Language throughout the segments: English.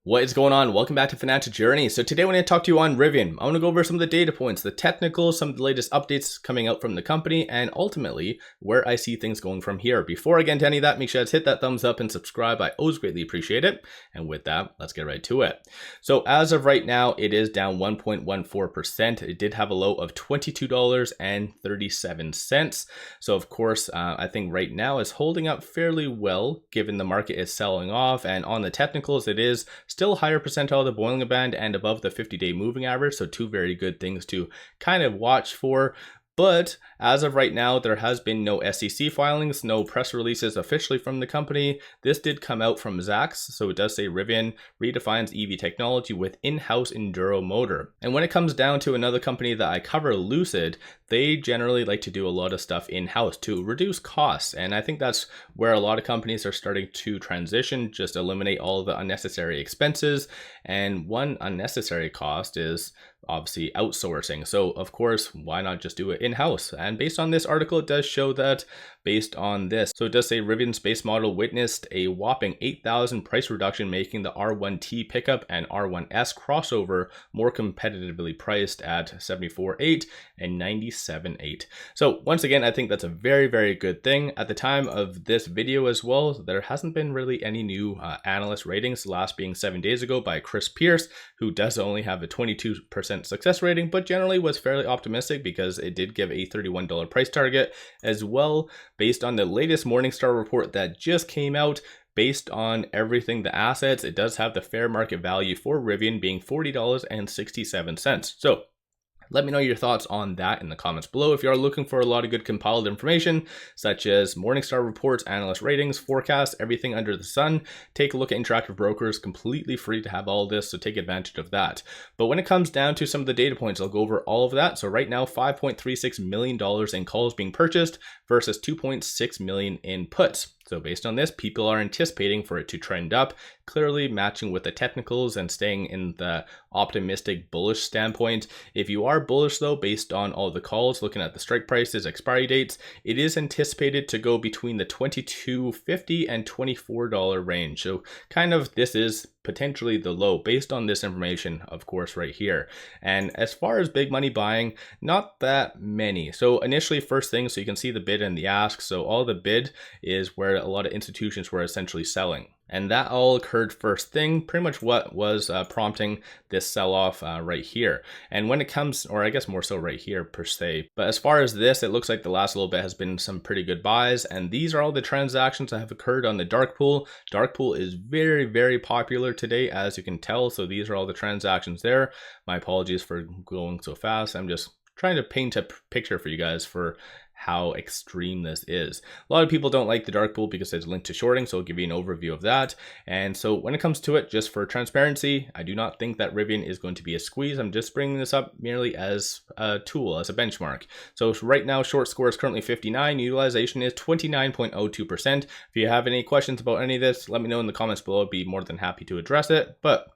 What is going on? Welcome back to Financial Journey. So today I want to talk to you on Rivian. I want to go over some of the data points, the technicals, some of the latest updates coming out from the company, and ultimately where I see things going from here. Before I get into any of that, make sure to hit that thumbs up and subscribe. I always greatly appreciate it. And with that, let's get right to it. So as of right now, it is down 1.14%. It did have a low of $22.37. So of course, I think right now is holding up fairly well given the market is selling off. And on the technicals, it is still higher percentile of the Bollinger Band and above the 50-day moving average. So two very good things to kind of watch for. But as of right now, there has been no SEC filings, no press releases officially from the company. This did come out from Zacks, so it does say Rivian redefines EV technology with in-house enduro motor. And when it comes down to another company that I cover, Lucid, they generally like to do a lot of stuff in-house to reduce costs. And I think that's where a lot of companies are starting to transition, just eliminate all of the unnecessary expenses. And one unnecessary cost is obviously outsourcing. So of course, why not just do it in-house? And based on this article, it does show that based on this. So it does say Rivian's base model witnessed a whopping 8,000 price reduction, making the R1T pickup and R1S crossover more competitively priced at $74,800 and $97,800. So once again, I think that's a very, very good thing. At the time of this video as well, there hasn't been really any new analyst ratings, the last being 7 days ago by Chris Pierce, who does only have a 22% success rating, but generally was fairly optimistic because it did give a $31 price target as well. Based on the latest Morningstar report that just came out, based on everything, the assets, it does have the fair market value for Rivian being $40.67. So let me know your thoughts on that in the comments below. If you are looking for a lot of good compiled information, such as Morningstar reports, analyst ratings, forecasts, everything under the sun, take a look at Interactive Brokers, completely free to have all this, so take advantage of that. But when it comes down to some of the data points, I'll go over all of that. So right now, $5.36 million in calls being purchased versus $2.6 million in puts. So based on this, people are anticipating for it to trend up, clearly matching with the technicals and staying in the optimistic bullish standpoint. If you are bullish though, based on all the calls, looking at the strike prices, expiry dates, it is anticipated to go between the $22.50 and $24 range. So kind of this is potentially the low based on this information, of course, right here. And as far as big money buying, not that many. So initially, first thing, so you can see the bid and the ask. So all the bid is where a lot of institutions were essentially selling. And that all occurred first thing, pretty much what was prompting this sell-off right here. And when it comes, or I guess more so right here per se, but as far as this, it looks like the last little bit has been some pretty good buys. And these are all the transactions that have occurred on the dark pool. Dark pool is very, very popular today, as you can tell. So these are all the transactions there. My apologies for going so fast. I'm just trying to paint a picture for you guys for how extreme this is. A lot of people don't like the dark pool because it's linked to shorting, so I'll give you an overview of that. And so when it comes to it, just for transparency, I do not think that Rivian is going to be a squeeze. I'm just bringing this up merely as a tool, as a benchmark. So right now, short score is currently 59, utilization is 29.02%. If you have any questions about any of this, let me know in the comments below. I'd be more than happy to address it. But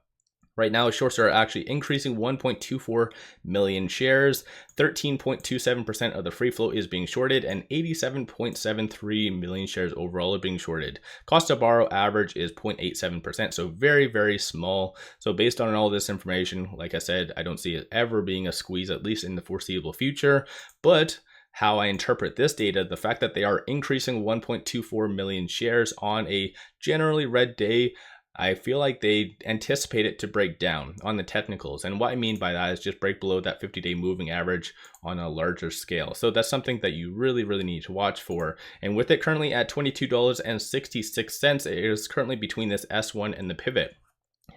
right now, shorts are actually increasing 1.24 million shares. 13.27% of the free float is being shorted, and 87.73 million shares overall are being shorted. Cost to borrow average is 0.87%, so very, very small. So based on all this information, like I said, I don't see it ever being a squeeze, at least in the foreseeable future. But how I interpret this data, the fact that they are increasing 1.24 million shares on a generally red day, I feel like they anticipate it to break down on the technicals. And what I mean by that is just break below that 50-day moving average on a larger scale. So that's something that you really, really need to watch for. And with it currently at $22.66, it is currently between this S1 and the pivot.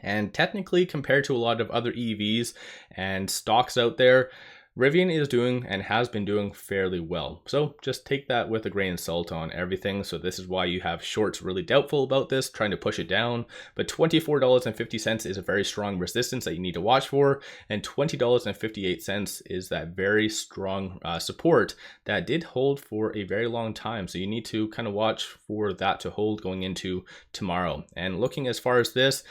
And technically, compared to a lot of other EVs and stocks out there, Rivian is doing and has been doing fairly well. So just take that with a grain of salt on everything. So this is why you have shorts really doubtful about this, trying to push it down. But $24.50 is a very strong resistance that you need to watch for. And $20.58 is that very strong support that did hold for a very long time. So you need to kind of watch for that to hold going into tomorrow. And looking as far as this,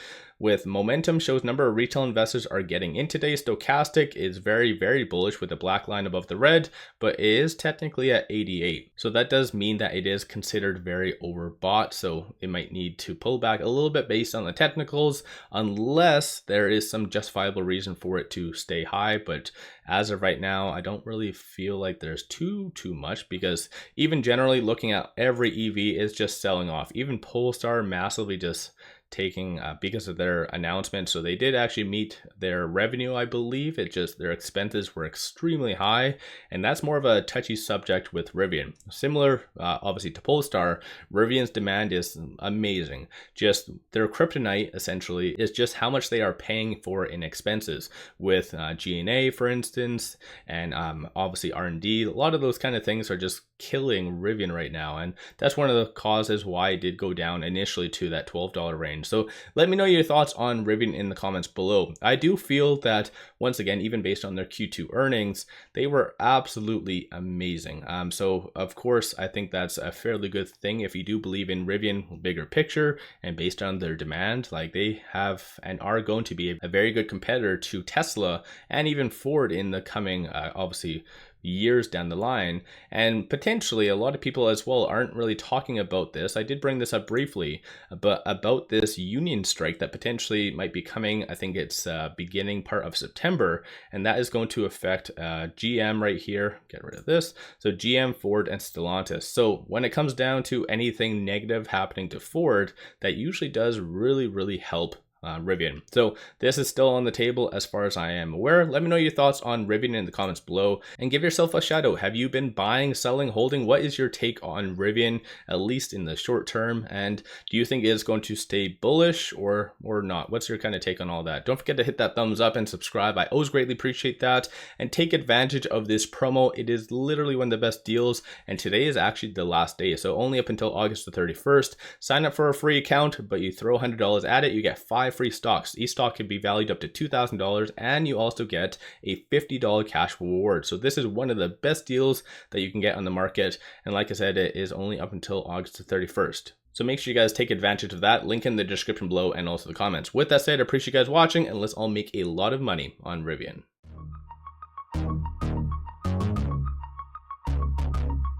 with momentum shows number of retail investors are getting in today. Stochastic is very, very bullish with the black line above the red, but it is technically at 88. So that does mean that it is considered very overbought. So it might need to pull back a little bit based on the technicals, unless there is some justifiable reason for it to stay high. But as of right now, I don't really feel like there's too much, because even generally looking at every EV is just selling off. Even Polestar massively just taking because of their announcement. So they did actually meet their revenue, I believe. It just their expenses were extremely high, and that's more of a touchy subject with Rivian. Similar obviously to Polestar, Rivian's demand is amazing. Just their kryptonite essentially is just how much they are paying for in expenses with G&A, for instance, and obviously R&D. A lot of those kind of things are just killing Rivian right now, and that's one of the causes why it did go down initially to that $12 range. So let me know your thoughts on Rivian in the comments below. I do feel that, once again, even based on their Q2 earnings, they were absolutely amazing. So of course, I think that's a fairly good thing if you do believe in Rivian bigger picture, and based on their demand, like they have and are going to be a very good competitor to Tesla and even Ford in the coming, obviously, years down the line. And potentially a lot of people as well aren't really talking about this. I did bring this up briefly, but about this union strike that potentially might be coming. I think it's beginning part of September, and that is going to affect GM right here. Get rid of this. So GM, Ford, and Stellantis. So when it comes down to anything negative happening to Ford, that usually does really help Rivian. So this is still on the table as far as I am aware. Let me know your thoughts on Rivian in the comments below, and give yourself a shout out. Have you been buying, selling, holding? What is your take on Rivian, at least in the short term? And do you think it is going to stay bullish or not? What's your kind of take on all that? Don't forget to hit that thumbs up and subscribe. I always greatly appreciate that. And take advantage of this promo. It is literally one of the best deals, and today is actually the last day. So only up until August the 31st. Sign up for a free account, but you throw $100 at it, you get 5 free stocks. Each stock can be valued up to $2,000, and you also get a $50 cash reward. So this is one of the best deals that you can get on the market, and like I said, it is only up until August the 31st. So make sure you guys take advantage of that. Link in the description below and also the comments. With that said, I appreciate you guys watching, and let's all make a lot of money on Rivian.